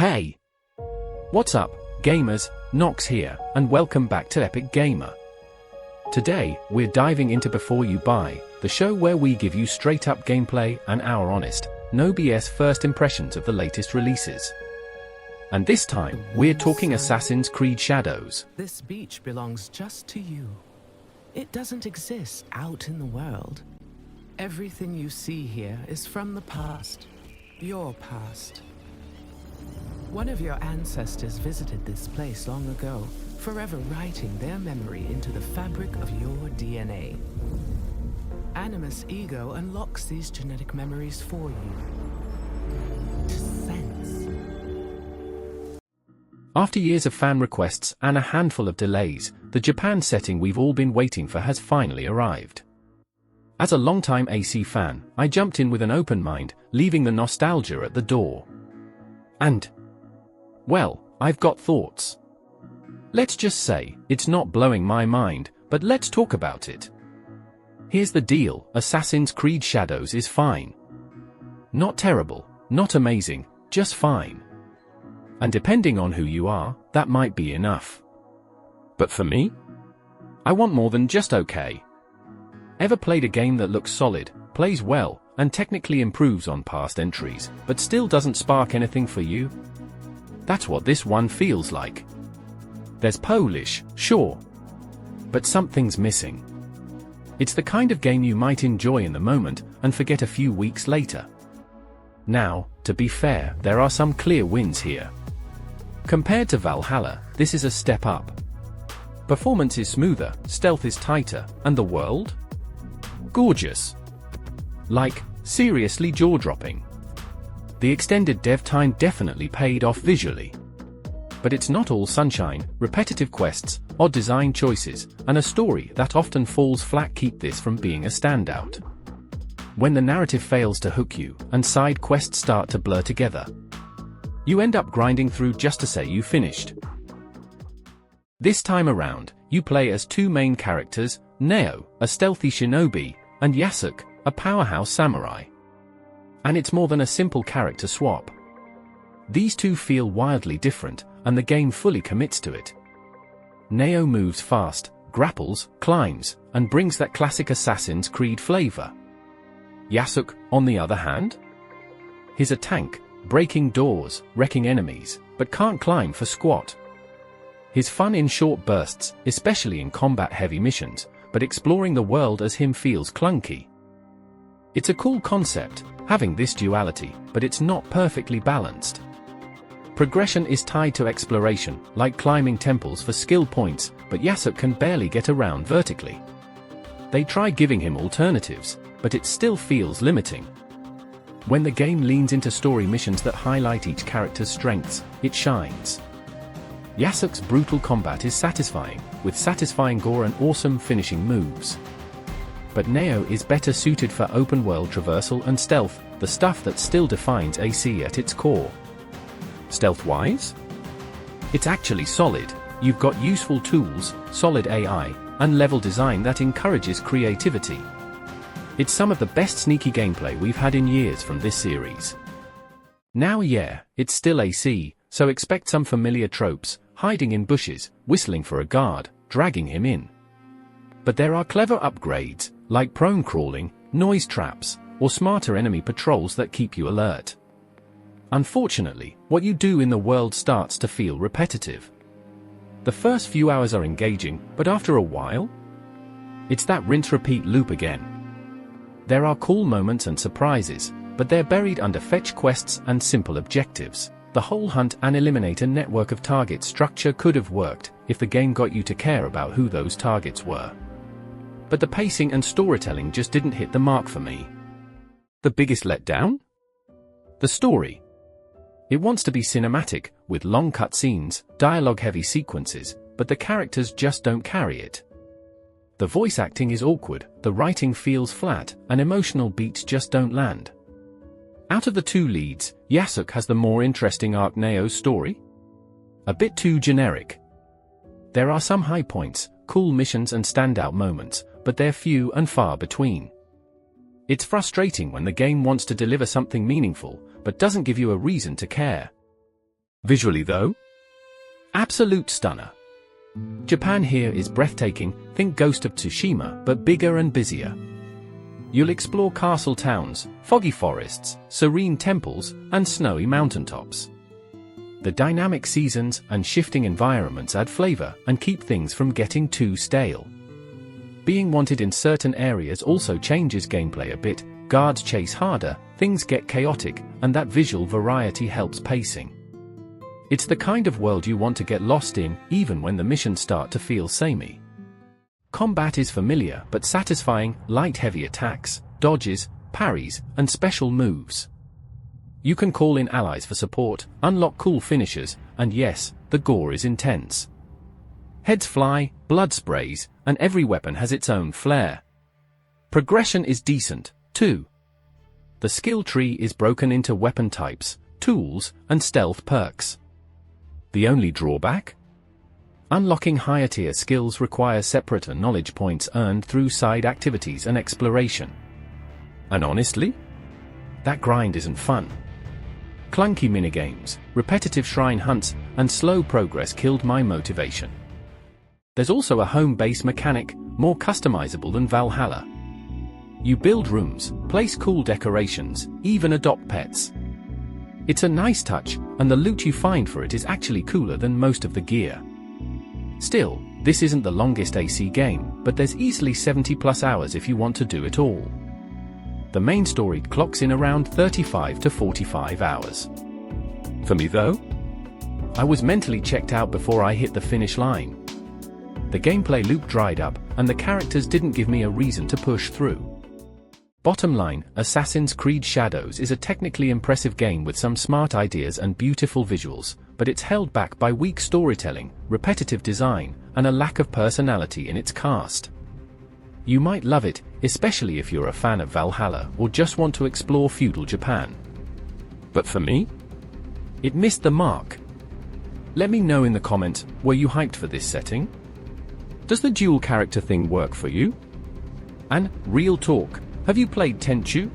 Hey! What's up, gamers? Nox here, and welcome back to Epic Gamer. Today, we're diving into Before You Buy, the show where we give you straight-up gameplay and our honest, no BS first impressions of the latest releases. And this time, we're talking Assassin's Creed Shadows. This beach belongs just to you. It doesn't exist out in the world. Everything you see here is from the past. Your past. One of your ancestors visited this place long ago, forever writing their memory into the fabric of your DNA. Animus Ego unlocks these genetic memories for you. To sense. After years of fan requests and a handful of delays, the Japan setting we've all been waiting for has finally arrived. As a longtime AC fan, I jumped in with an open mind, leaving the nostalgia at the door. And, well, I've got thoughts. Let's just say, it's not blowing my mind, but let's talk about it. Here's the deal, Assassin's Creed Shadows is fine. Not terrible, not amazing, just fine. And depending on who you are, that might be enough. But for me? I want more than just okay. Ever played a game that looks solid, plays well, and technically improves on past entries, but still doesn't spark anything for you? That's what this one feels like. There's polish, sure. But something's missing. It's the kind of game you might enjoy in the moment, and forget a few weeks later. Now, to be fair, there are some clear wins here. Compared to Valhalla, this is a step up. Performance is smoother, stealth is tighter, and the world? Gorgeous. Like, seriously jaw-dropping. The extended dev time definitely paid off visually. But it's not all sunshine, repetitive quests, odd design choices, and a story that often falls flat keep this from being a standout. When the narrative fails to hook you, and side quests start to blur together, you end up grinding through just to say you finished. This time around, you play as two main characters, Neo, a stealthy shinobi, and Yasuke, a powerhouse samurai. And it's more than a simple character swap. These two feel wildly different, and the game fully commits to it. Neo moves fast, grapples, climbs, and brings that classic Assassin's Creed flavor. Yasuke, on the other hand? He's a tank, breaking doors, wrecking enemies, but can't climb for squat. He's fun in short bursts, especially in combat-heavy missions, but exploring the world as him feels clunky. It's a cool concept, having this duality, but it's not perfectly balanced. Progression is tied to exploration, like climbing temples for skill points, but Yasuke can barely get around vertically. They try giving him alternatives, but it still feels limiting. When the game leans into story missions that highlight each character's strengths, it shines. Yasuke's brutal combat is satisfying, with satisfying gore and awesome finishing moves. But Neo is better suited for open-world traversal and stealth, the stuff that still defines AC at its core. Stealth-wise? It's actually solid. You've got useful tools, solid AI, and level design that encourages creativity. It's some of the best sneaky gameplay we've had in years from this series. Now yeah, it's still AC, so expect some familiar tropes, hiding in bushes, whistling for a guard, dragging him in. But there are clever upgrades, like prone crawling, noise traps, or smarter enemy patrols that keep you alert. Unfortunately, what you do in the world starts to feel repetitive. The first few hours are engaging, but after a while, it's that rinse-repeat loop again. There are cool moments and surprises, but they're buried under fetch quests and simple objectives. The whole hunt and eliminate a network of targets structure could have worked if the game got you to care about who those targets were. But the pacing and storytelling just didn't hit the mark for me. The biggest letdown? The story. It wants to be cinematic, with long cutscenes, dialogue-heavy sequences, but the characters just don't carry it. The voice acting is awkward, the writing feels flat, and emotional beats just don't land. Out of the two leads, Yasuke has the more interesting arc. Neo's story? A bit too generic. There are some high points, cool missions and standout moments, but they're few and far between. It's frustrating when the game wants to deliver something meaningful, but doesn't give you a reason to care. Visually though? Absolute stunner. Japan here is breathtaking, think Ghost of Tsushima, but bigger and busier. You'll explore castle towns, foggy forests, serene temples, and snowy mountaintops. The dynamic seasons and shifting environments add flavor and keep things from getting too stale. Being wanted in certain areas also changes gameplay a bit, guards chase harder, things get chaotic, and that visual variety helps pacing. It's the kind of world you want to get lost in, even when the missions start to feel samey. Combat is familiar but satisfying, light heavy attacks, dodges, parries, and special moves. You can call in allies for support, unlock cool finishers, and yes, the gore is intense. Heads fly, blood sprays, and every weapon has its own flair. Progression is decent, too. The skill tree is broken into weapon types, tools, and stealth perks. The only drawback? Unlocking higher tier skills requires separate knowledge points earned through side activities and exploration. And honestly, that grind isn't fun. Clunky minigames, repetitive shrine hunts, and slow progress killed my motivation. There's also a home base mechanic, more customizable than Valhalla. You build rooms, place cool decorations, even adopt pets. It's a nice touch, and the loot you find for it is actually cooler than most of the gear. Still, this isn't the longest AC game, but there's easily 70+ hours if you want to do it all. The main story clocks in around 35 to 45 hours. For me though, I was mentally checked out before I hit the finish line. The gameplay loop dried up, and the characters didn't give me a reason to push through. Bottom line, Assassin's Creed Shadows is a technically impressive game with some smart ideas and beautiful visuals, but it's held back by weak storytelling, repetitive design, and a lack of personality in its cast. You might love it, especially if you're a fan of Valhalla or just want to explore feudal Japan. But for me, it missed the mark. Let me know in the comments, were you hyped for this setting? Does the dual character thing work for you? And, real talk, have you played Tenchu?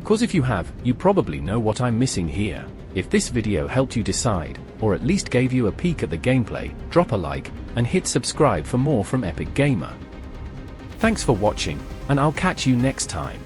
'Cause if you have, you probably know what I'm missing here. If this video helped you decide, or at least gave you a peek at the gameplay, drop a like, and hit subscribe for more from Epic Gamer. Thanks for watching, and I'll catch you next time.